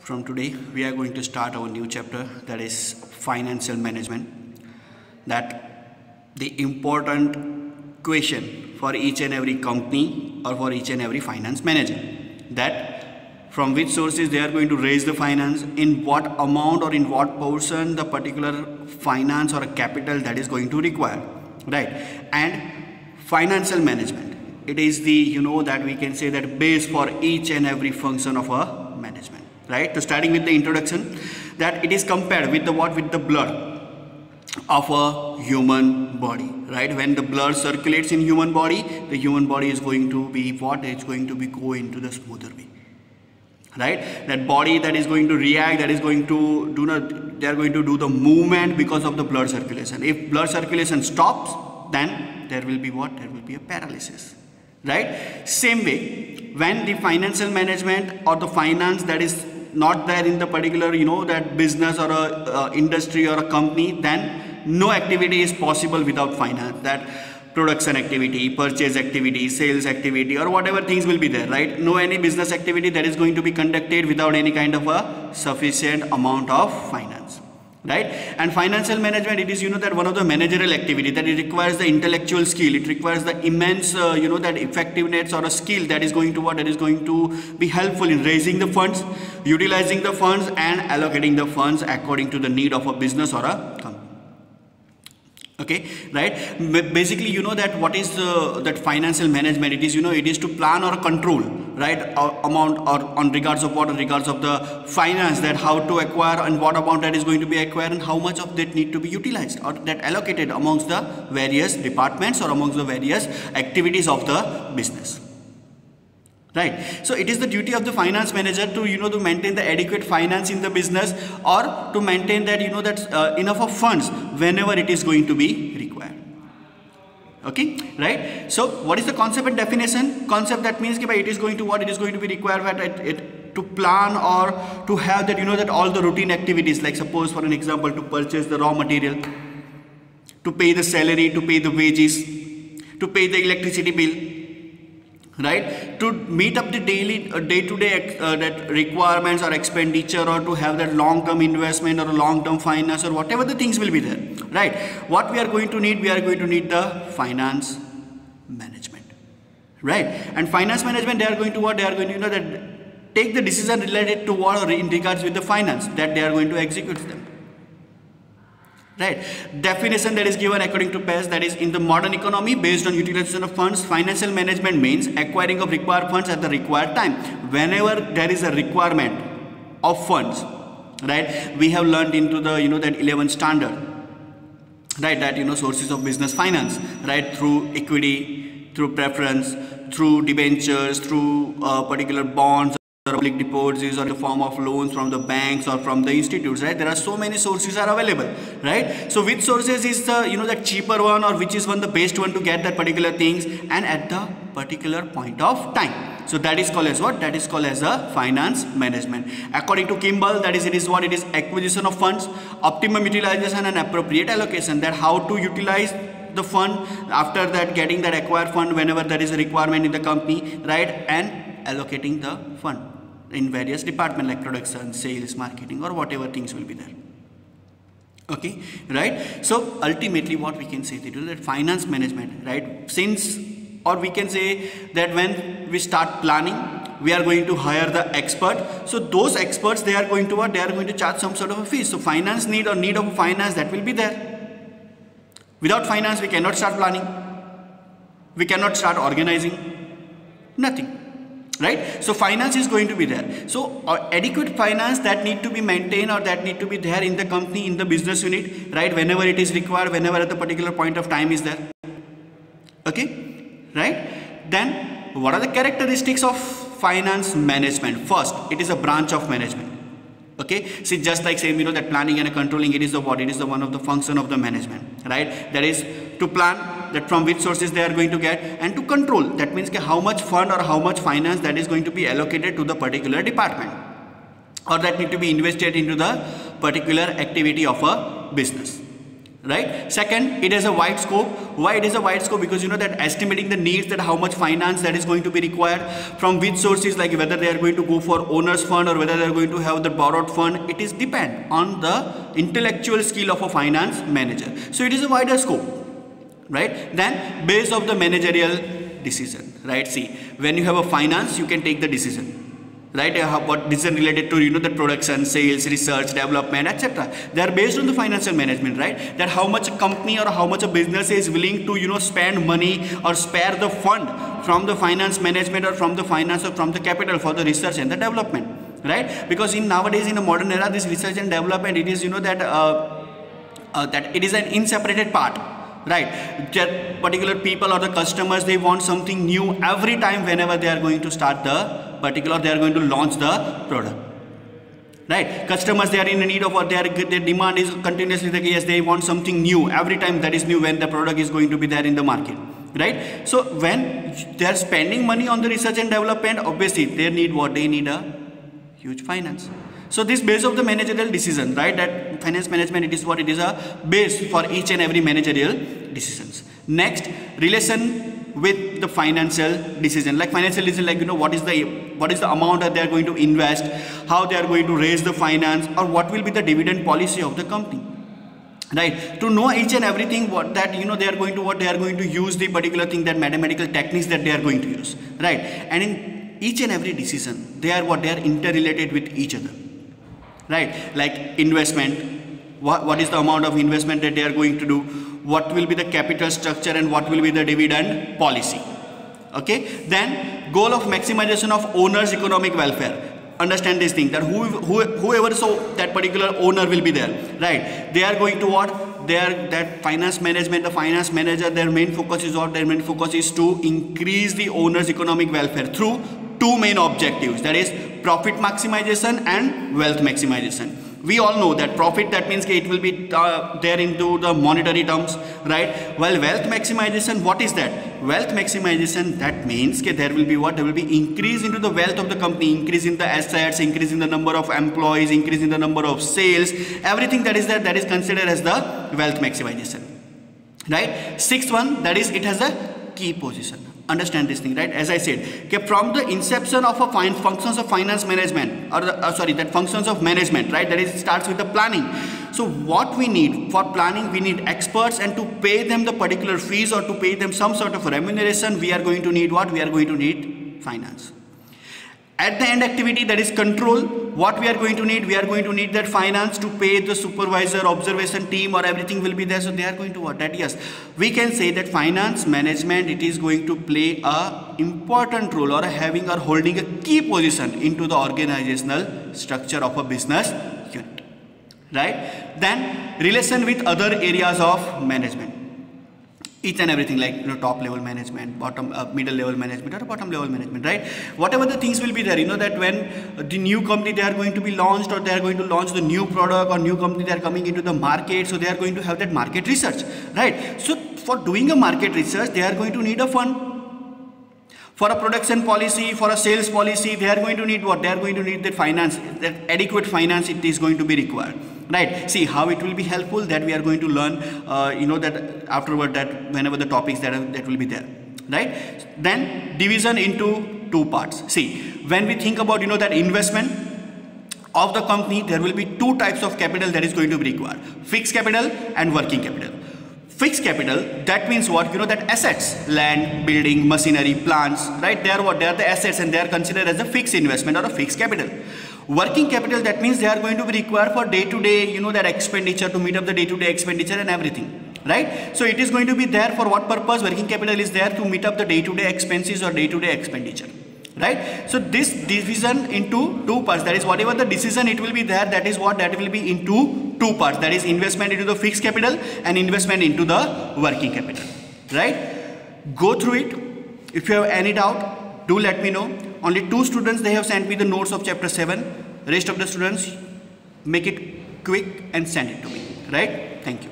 From today, we are going to start our new chapter, that is financial management. That the important question for each and every company or for each and every finance manager, that from which sources they are going to raise the finance, in what amount or in what portion the particular finance or a capital that is going to require, right? And financial management, it is the that we can say that base for each and every function of a management, right? So starting with the introduction, that it is compared with the with the blood of a human body, right? When the blood circulates in human body, the human body is going to be it's going to be go into the smoother way, right? That body that is going to react, that is going to they are going to do the movement because of the blood circulation. If blood circulation stops, then there will be there will be a paralysis, right? Same way, when the financial management or the finance that is not there in the particular that business or a industry or a company, then no activity is possible without finance. That production activity, purchase activity, sales activity, or whatever things will be there, right? No any business activity that is going to be conducted without any kind of a sufficient amount of finance, right? And financial management, it is that one of the managerial activity that it requires the intellectual skill, it requires the immense that effectiveness or a skill that is going to be helpful in raising the funds, utilizing the funds, and allocating the funds according to the need of a business or a company. Okay, right? Basically, that what is that financial management? It is it is to plan or control, right, amount or on regards of the finance, that how to acquire and what amount that is going to be acquired and how much of that need to be utilized or that allocated amongst the various departments or amongst the various activities of the business. Right. So it is the duty of the finance manager to to maintain the adequate finance in the business, or to maintain that enough of funds whenever it is going to be required. Okay, right? So what is the concept and definition? Concept, that means it is going to it is going to be required to plan or to have that that all the routine activities, like suppose for an example, to purchase the raw material, to pay the salary, to pay the wages, to pay the electricity bill, right? To meet up the day-to-day that requirements or expenditure, or to have that long-term investment or long-term finance or whatever the things will be there, right? What we are going to need, we are going to need the finance management, right? And finance management, they are going to they are going to that take the decision related to what, or in regards with the finance, that they are going to execute them. Right. Definition that is given according to PES, that is, in the modern economy based on utilization of funds, financial management means acquiring of required funds at the required time. Whenever there is a requirement of funds, right? We have learned into the that 11th standard, right? That sources of business finance, right? Through equity, through preference, through debentures, through particular bonds, public deposits, or in the form of loans from the banks or from the institutes, right? There are so many sources are available, right? So which sources is the the cheaper one, or which is the best one to get that particular things, and at the particular point of time. So that is called as what? That is called as a finance management. According to Kimball, that is, it is acquisition of funds, optimum utilization, and appropriate allocation. That how to utilize the fund after that, getting that acquired fund whenever there is a requirement in the company, right? And allocating the fund in various departments like production, sales, marketing, or whatever things will be there. Okay, right? So ultimately what we can say that finance management, right, since, or we can say that when we start planning, we are going to hire the expert. So those experts, they are going to charge some sort of a fee. So finance need or need of finance, that will be there. Without finance, we cannot start planning, we cannot start organizing, nothing. Right? So finance is going to be there. So adequate finance that need to be maintained, or that need to be there in the company, in the business unit, right? Whenever it is required, whenever at the particular point of time is there. Okay, right? Then what are the characteristics of finance management? First, it is a branch of management. Okay, see, just like same that planning and controlling, it is the what? It is the one of the function of the management, right? That is to plan that from which sources they are going to get, and to control, that means how much fund or how much finance that is going to be allocated to the particular department, or that need to be invested into the particular activity of a business, right? Second, it has a wide scope. Why it is a wide scope? Because you know that estimating the needs, that how much finance that is going to be required, from which sources, like whether they are going to go for owner's fund or whether they are going to have the borrowed fund, it is depend on the intellectual skill of a finance manager. So it is a wider scope, right? Then base of the managerial decision, right? See, when you have a finance, you can take the decision, right? What decision related to, you know, the production, sales, research, development, etc. They are based on the financial management, right? That how much a company or how much a business is willing to, you know, spend money or spare the fund from the finance management or from the finance or from the capital for the research and the development, right? Because in nowadays, in a modern era, this research and development, it is, you know, that that it is an inseparated part, right? That particular people or the customers, they want something new every time whenever they are going to start the particular, they are going to launch the product, right? Customers, they are in need of what their demand is continuously the case. They want something new every time that is new when the product is going to be there in the market, right? So when they are spending money on the research and development, obviously they need what? They need a huge finance. So this base of the managerial decision, right? That finance management, it is what? It is a base for each and every managerial decisions. Next, relation with the financial decision, like financial decision, like, you know, what is the amount that they are going to invest, how they are going to raise the finance, or what will be the dividend policy of the company, right? To know each and everything, what that, you know, they are going to use the particular thing, that mathematical techniques that they are going to use, right? And in each and every decision, they are interrelated with each other, right? Like investment, what is the amount of investment that they are going to do, what will be the capital structure, and what will be the dividend policy. Okay, then goal of maximization of owner's economic welfare. Understand this thing, that whoever, so that particular owner will be there, right? They are going to what? They are that finance management, the finance manager, their main focus is what? Their main focus is to increase the owner's economic welfare through two main objectives, that is profit maximization and wealth maximization. We all know that profit, that means it will be there into the monetary terms, right? Well, wealth maximization, what is that? Wealth maximization, that means there will be what? There will be increase into the wealth of the company, increase in the assets, increase in the number of employees, increase in the number of sales, everything that is there, that is considered as the wealth maximization, right? Sixth one, that is it has a key position. Understand this thing, right? As I said, okay, from the inception of a functions of finance management, or that functions of management, right? That is, it starts with the planning. So what we need for planning, we need experts, and to pay them the particular fees or to pay them some sort of remuneration, we are going to need what? We are going to need finance. At the end activity, that is control, what we are going to need? We are going to need that finance to pay the supervisor, observation team, or everything will be there. So they are going to what? That, yes, we can say that finance management, it is going to play a important role, or having or holding a key position into the organizational structure of a business unit, right? Then relation with other areas of management. Each and everything, like, you know, top level management, bottom middle level management, or bottom level management, right? Whatever the things will be there, you know, that when the new company they are going to be launched, or they are going to launch the new product, or new company they are coming into the market, so they are going to have that market research, right? So for doing a market research, they are going to need a fund. For a production policy, for a sales policy, they are going to need what? They are going to need that finance, that adequate finance, it is going to be required, right? See how it will be helpful, that we are going to learn, you know, that afterward, that whenever the topics that will be there, right? Then division into two parts. See, when we think about, you know, that investment of the company, there will be two types of capital that is going to be required: fixed capital and working capital. Fixed capital, that means what? You know, that assets, land, building, machinery, plants, right? They are what? They are the assets, and they are considered as a fixed investment or a fixed capital. Working capital, that means they are going to be required for day-to-day, you know, that expenditure, to meet up the day-to-day expenditure and everything, right? So it is going to be there for what purpose? Working capital is there to meet up the day-to-day expenses or day-to-day expenditure, right? So this division into two parts, that is whatever the decision it will be there, that is what? That will be into two parts, that is investment into the fixed capital and investment into the working capital, right? Go through it. If you have any doubt, do let me know. Only 2 students, they have sent me the notes of chapter 7. Rest of the students, make it quick and send it to me, right? Thank you.